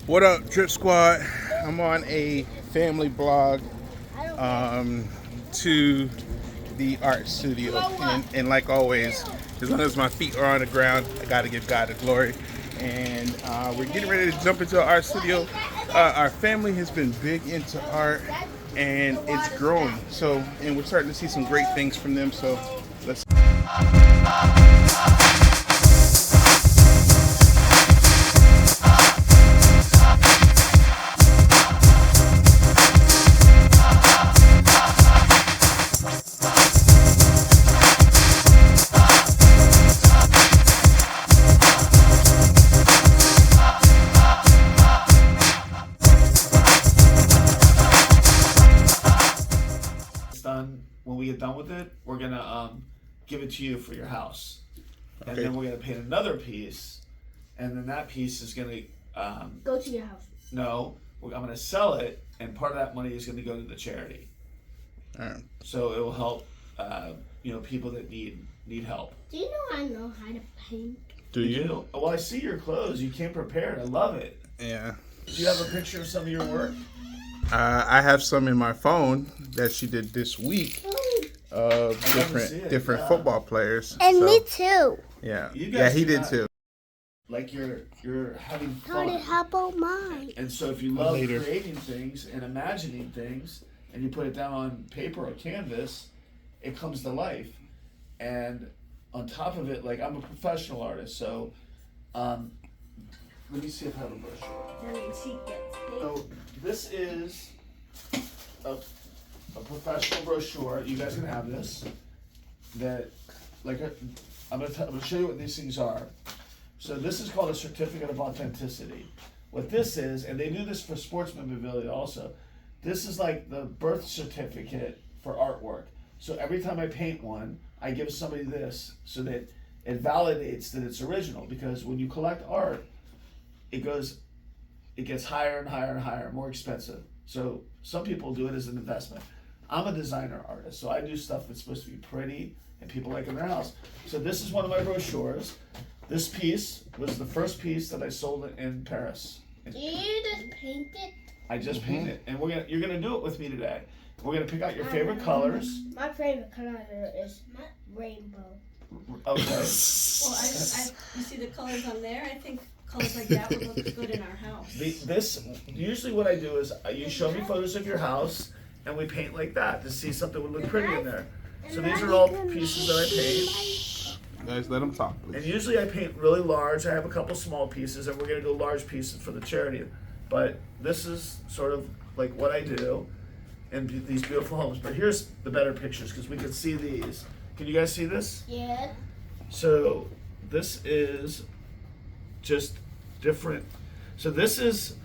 What up, Drip Squad? I'm on a family blog to the art studio, and like always, as long as my feet are on the ground, I gotta give God the glory. And we're getting ready to jump into an art studio. Our family has been big into art, and it's growing. So, and we're starting to see some great things from them. So, let's. When we get done with it, we're gonna give it to you for your house, and Okay. then we're gonna paint another piece, and then that piece is gonna go to your house. No, I'm gonna sell it, and part of that money is gonna go to the charity. All right. So it will help, people that need help. Do you know I know how to paint? Do you? Do? Well, I see your clothes. You came prepared. I love it. Yeah. Do you have a picture of some of your work? I have some in my phone that she did this week of different football players. And so, me too. Yeah. You Yeah, guys he do did not- too. Like you're having How fun. about mine? And so if you love Later. creating things and imagining things, and you put it down on paper or canvas, it comes to life. And on top of it, like I'm a professional artist, so let me see if I have a brochure. So this is a professional brochure. You guys can have this. That, like, I'm gonna show you what these things are. So this is called a certificate of authenticity. What this is, and they do this for sports memorabilia also. This is like the birth certificate for artwork. So every time I paint one, I give somebody this so that it validates that it's original. Because when you collect art, it gets higher and higher and higher, more expensive. So some people do it as an investment. I'm a designer artist, so I do stuff that's supposed to be pretty and people like in their house. So this is one of my brochures. This piece was the first piece that I sold in Paris. Do you just paint it? I just painted it, and you're gonna do it with me today. We're gonna pick out your favorite colors. My favorite color is rainbow. Okay. Well, you see the colors on there? I think colors like that would look good in our house. This usually what I do is you show me photos of your house, and we paint like that to see something would look pretty in there. So these are all pieces that I paint. Guys, let them talk, And please. usually I paint really large. I have a couple small pieces, and we're gonna go large pieces for the charity. But this is sort of like what I do in these beautiful homes. But here's the better pictures because we can see these. Can you guys see this? Yeah. So this is just different. So this is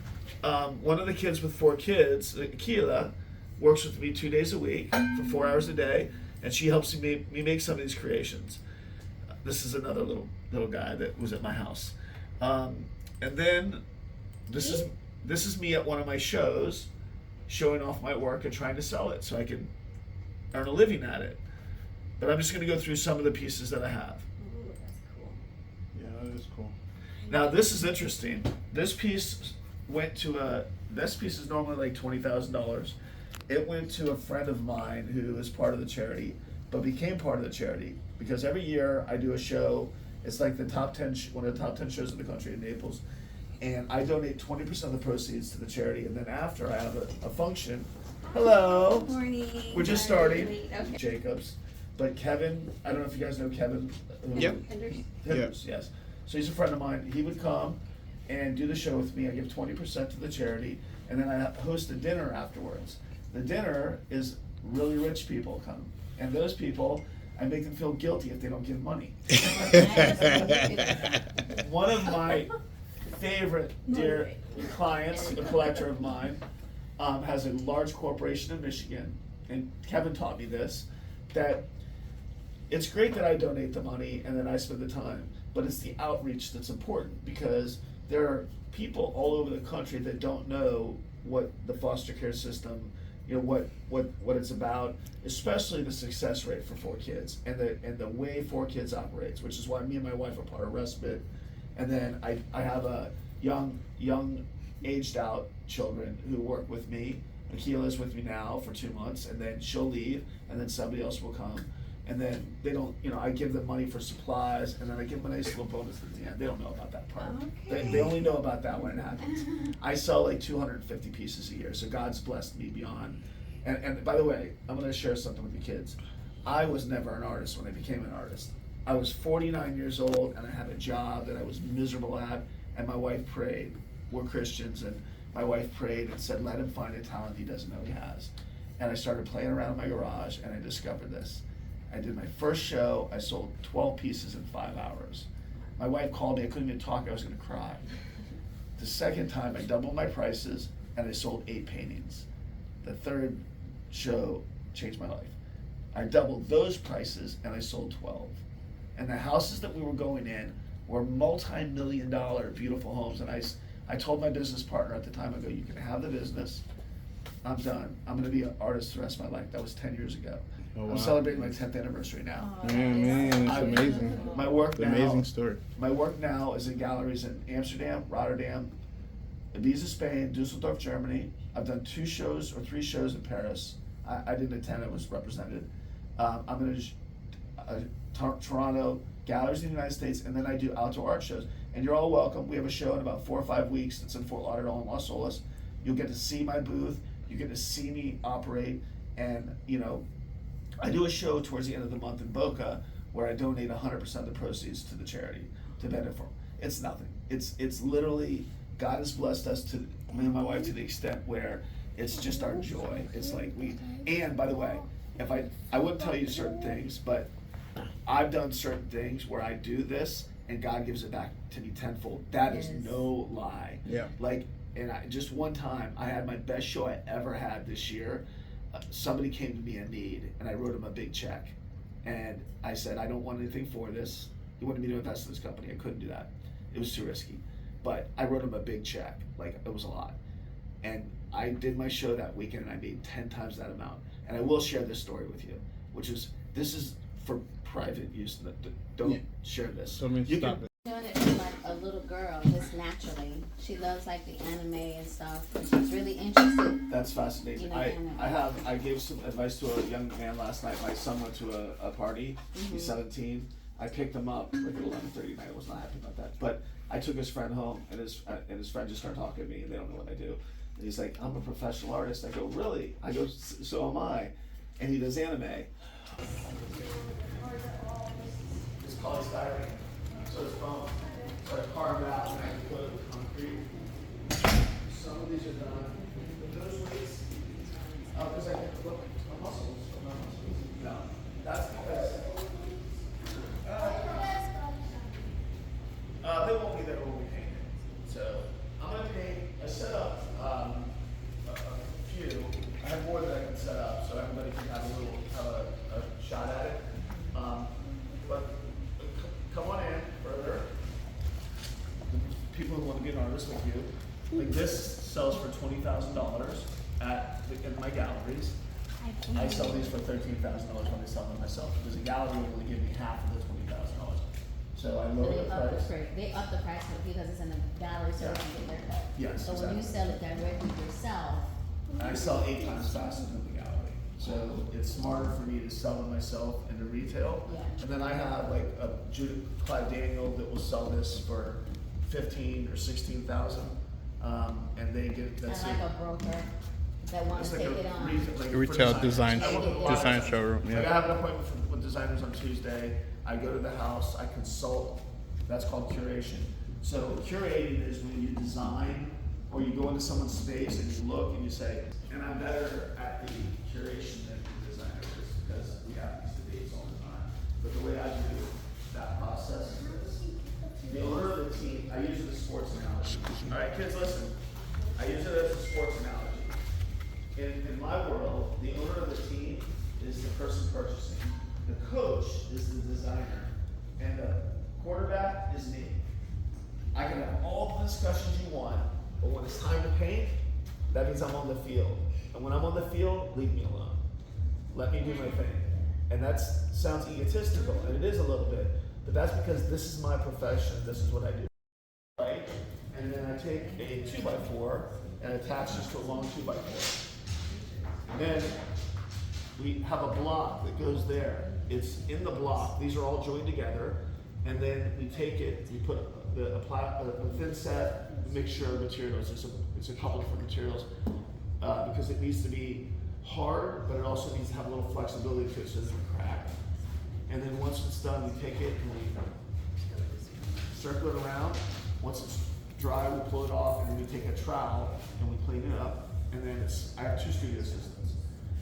one of the kids with 4 kids, Akila, works with me 2 days a week for 4 hours a day, and she helps me make some of these creations. This is another little guy that was at my house, and then this is me at one of my shows, showing off my work and trying to sell it so I can earn a living at it. But I'm just going to go through some of the pieces that I have. Ooh, that's cool. Yeah, that is cool. Now this is interesting. This piece is normally like $20,000. It went to a friend of mine who is part of the charity, but became part of the charity because every year I do a show. It's like the top 10, one of the top 10 shows in the country in Naples, and I donate 20% of the proceeds to the charity. And then after I have a function. Hello. Morning. We're just starting. Okay. Jacobs, but Kevin. I don't know if you guys know Kevin. Yep. Hibbers, yes. So he's a friend of mine. He would come and do the show with me. I give 20% to the charity, and then I host a dinner afterwards. The dinner is really rich people come, and those people, I make them feel guilty if they don't give money. One of my favorite dear clients, a collector of mine, has a large corporation in Michigan, and Kevin taught me this, that it's great that I donate the money and then I spend the time, but it's the outreach that's important because there are people all over the country that don't know what the foster care system, what it's about, especially the success rate for 4Kids and the way 4Kids operates, which is why me and my wife are part of Respite, and then I have a young aged out children who work with me. Akila's with me now for 2 months, and then she'll leave, and then somebody else will come. And then they don't, I give them money for supplies, and then I give them a nice little bonus at the end. They don't know about that part. Okay. They only know about that when it happens. I sell like 250 pieces a year, so God's blessed me beyond. And by the way, I'm going to share something with the kids. I was never an artist when I became an artist. I was 49 years old, and I had a job that I was miserable at, and my wife prayed. We're Christians, and my wife prayed and said, let him find a talent he doesn't know he has. And I started playing around in my garage, and I discovered this. I did my first show. I sold 12 pieces in 5 hours. My wife called me. I couldn't even talk. I was going to cry. The second time, I doubled my prices, and I sold 8 paintings. The third show changed my life. I doubled those prices, and I sold 12. And the houses that we were going in were multi-million-dollar beautiful homes. And I told my business partner at the time, I go, you can have the business. I'm done. I'm going to be an artist the rest of my life. That was 10 years ago. Oh, wow. I'm celebrating my 10th anniversary now. Man, it's amazing. My work It's an now, amazing story. My work now is in galleries in Amsterdam, Rotterdam, Ibiza, Spain, Dusseldorf, Germany. I've done 2 shows or 3 shows in Paris. I didn't attend. I was represented. I'm in Toronto, galleries in the United States, and then I do outdoor art shows. And you're all welcome. We have a show in about 4 or 5 weeks that's in Fort Lauderdale and Las Olas. You'll get to see my booth. You get to see me operate. And, I do a show towards the end of the month in Boca where I donate 100% of the proceeds to the charity, to benefit. It's nothing. It's literally, God has blessed us, to me and my wife, to the extent where it's just our joy. It's like and by the way, if I wouldn't tell you certain things, but I've done certain things where I do this and God gives it back to me tenfold. That is no lie. Yeah. Just one time, I had my best show I ever had this year. Somebody came to me in need, and I wrote him a big check. And I said, I don't want anything for this. He wanted me to invest in this company. I couldn't do that. It was too risky. But I wrote him a big check. It was a lot. And I did my show that weekend, and I made 10 times that amount. And I will share this story with you, this is for private use. Don't share this. So stop it. Doing it from like a little girl, just naturally. She loves like the anime and stuff, and she's really interested. That's fascinating. I gave some advice to a young man last night. My son went to a party. He's 17. I picked him up like at 11:30 night. I was not happy about that. But I took his friend home, and his friend just started talking to me, and they don't know what I do. And he's like, I'm a professional artist. I go, really? I go, so am I. And he does anime. It's called his diary. So it's phone. So I carved it out and I can put it with concrete. Some of these are done. But those weights, because I can look my muscles. No, that's because they won't be there when we paint it. So I'm going to paint. I set up a few. I have more that I can set up, so everybody can have a shot at it. But come on in further. People who want to be an artist like you. Like this sells for $20,000 in my galleries. I sell these for $13,000 when I sell them myself, because a gallery will only give me half of the $20,000. So I lower the price. They up the price because it's in a gallery, so they can get their cut. Yes, So exactly. when you sell it directly yourself, I sell 8 times faster than the gallery. So it's smarter for me to sell them myself in the retail. Yeah. And then I have like a Judith Clive Daniel that will sell this for 15 or 16,000. And they get and that's like a broker that wants it's to like take it on. Retail design I work with a lot of design designers. showroom. Like I Yeah. have an appointment with designers on Tuesday. I go to the house, I consult. That's called curation. So curating is when you design or you go into someone's space and you look and you say, and I'm better at the curation than the designer is because we have these debates all the time. But the way I do that process is this. The owner of the team, I use it as a sports analogy. All right, kids, listen. I use it as a sports analogy. In my world, the owner of the team is the person purchasing. The coach is the designer. And the quarterback is me. I can have all the discussions you want, but when it's time to paint, that means I'm on the field. And when I'm on the field, leave me alone. Let me do my thing. And that sounds egotistical, and it is a little bit, but that's because this is my profession, this is what I do. Right? And then I take a 2x4 and attach this to a long 2x4. Then we have a block that goes there. It's in the block. These are all joined together. And then we take it, we put a thin set mixture of materials. It's a couple different materials because it needs to be hard, but it also needs to have a little flexibility to it so it doesn't crack. And then once it's done, we take it and we circle it around. Once it's dry, we pull it off, and then we take a trowel and we clean it up. And then I have 2 studio assistants.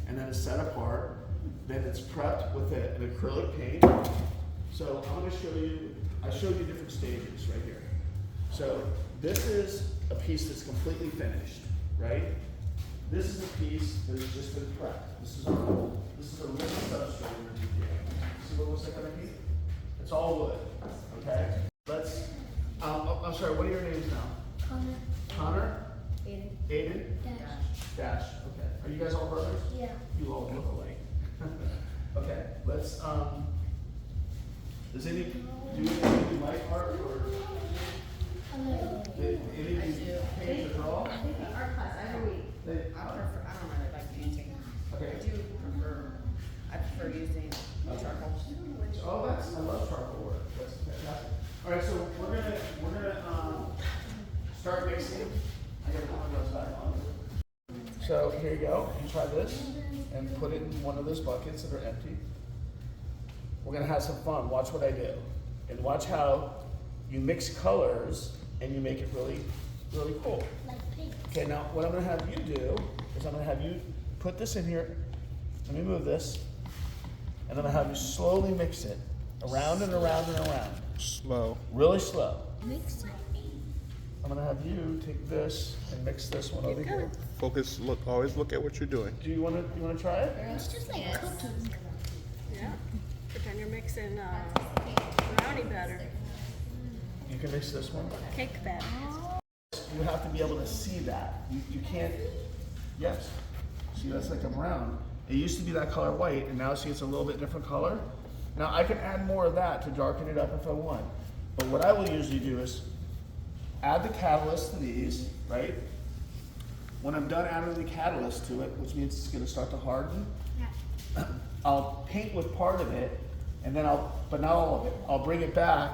And then it's set apart. Then it's prepped with an acrylic paint. So I'm going to show you, I showed you different stages right here. So this is a piece that's completely finished, right? This is a piece that has just been prepped. This is a wood substrate underneath here. See what it looks like underneath? It's all wood, okay? Let's, I'm sorry, what are your names now? Connor. Connor? Aiden. Aiden? Dash, okay. Are you guys all brothers? Yeah. You all look alike. Okay, let's, does any, do you like art or? Any of you paint or draw? I think the art class every week. I don't really like painting. Okay. I prefer using charcoal. Oh, I love charcoal work. That's fantastic. All right, so we're gonna start mixing. I gotta put one of those back on. So here you go. You try this and put it in one of those buckets that are empty. We're gonna have some fun. Watch what I do, and watch how you mix colors and you make it really, really cool. Like pink. Okay, now what I'm gonna have you do is I'm gonna have you put this in here. Let me move this. And I'm gonna have you slowly mix it around and around and around. Slow. Really slow. Mix it. I'm gonna have you take this and mix this one over here. Focus. Look. Always look at what you're doing. Do you wanna try it? It's just like cooking. Yeah. Pretend you're mixing brownie batter, You can mix this one. cake batter. You have to be able to see that. You can't. Yes. See, that's like a brown. It used to be that color white, and now see it's a little bit different color. Now I can add more of that to darken it up if I want. But what I will usually do is add the catalyst to these, right? When I'm done adding the catalyst to it, which means it's gonna start to harden, I'll paint with part of it, and then but not all of it. I'll bring it back,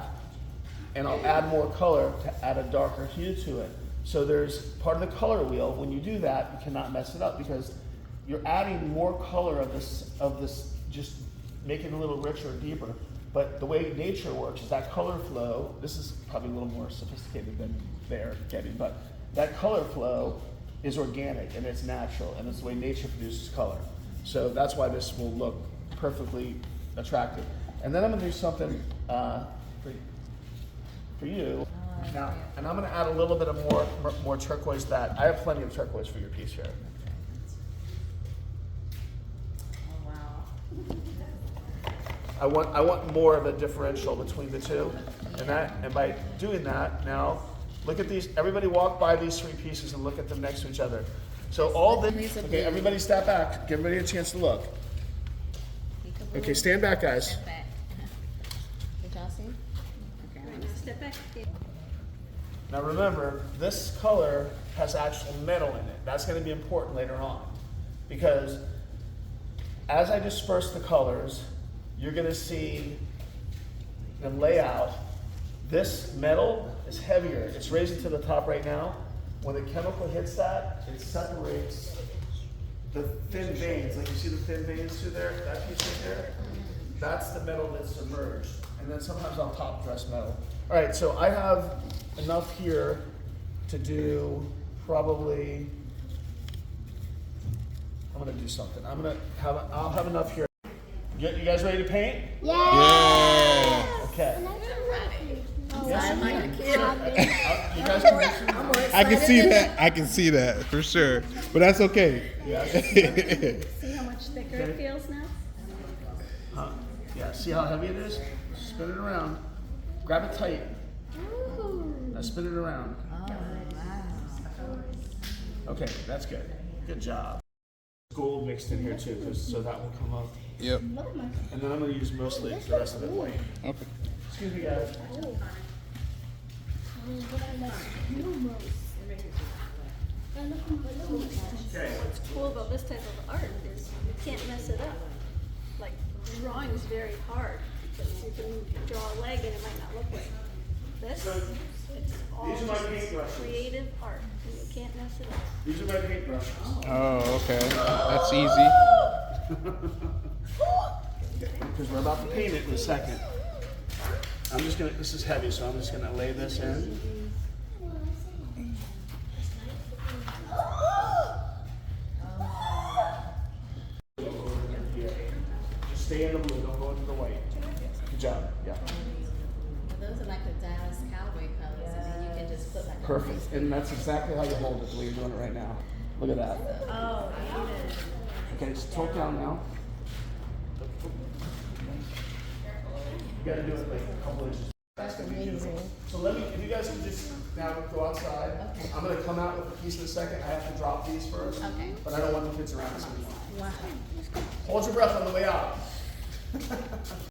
and I'll add more color to add a darker hue to it. So there's part of the color wheel. When you do that, you cannot mess it up because you're adding more color of this, just make it a little richer or deeper. But the way nature works is that color flow, this is probably a little more sophisticated than they're getting, but that color flow is organic and it's natural and it's the way nature produces color. So that's why this will look perfectly attractive. And then I'm gonna do something for you. Now, and I'm gonna add a little bit of more turquoise that, I have plenty of turquoise for your piece here. Oh, wow. I want more of a differential between the two, and by doing that, now look at these. Everybody walk by these 3 pieces and look at them next to each other. So all this. Okay, everybody step back. Give everybody a chance to look. Okay, stand back, guys. Step back. Did y'all see? Okay, I'm gonna Step back. Now remember, this color has actual metal in it. That's going to be important later on, because as I disperse the colors, you're going to see them lay out. This metal is heavier. It's raising to the top right now. When the chemical hits that, it separates the thin veins. Like you see the thin veins through there, that piece right there? That's the metal that's submerged. And then sometimes I'll top dress metal. All right, so I have enough here to do probably, I'm gonna do something. I'll have enough here. You guys ready to paint? Yeah. Okay. like a kid. You guys can do some. I can see that. I can see that for sure. But that's okay. See how much thicker it feels now? Yeah, see how heavy it is? Spin it around. Grab it tight. Now spin it around. Oh, wow. Okay, that's good. Good job. Gold mixed in here too, so that will come up. Yep. And then I'm going to use mostly the rest of it white. Okay. Excuse me, guys. What's cool about this type of art is you can't mess it up. Like drawing is very hard because you can draw a leg and it might not look right. This, it's all These are my just paintbrushes. creative art and you can't mess it up. These are my paintbrushes. Oh, okay. That's easy. Because we're about to paint it in a second. I'm just gonna, this is heavy, so I'm just gonna lay this in. Just stay in the blue, don't go into the white. Good job, yeah. Those are like the Dallas Cowboy colors, and then you can just put like. Perfect, and that's exactly how you hold it, the way you're doing it right now. Look at that. Oh, even. Okay, just tilt down now. You gotta do it like a couple inches. That's amazing. So let me, if you guys can just now go outside. Okay. I'm gonna come out with a piece in a second. I have to drop these first. Okay. But I don't want the kids around us anymore. Wow. Hold your breath on the way out.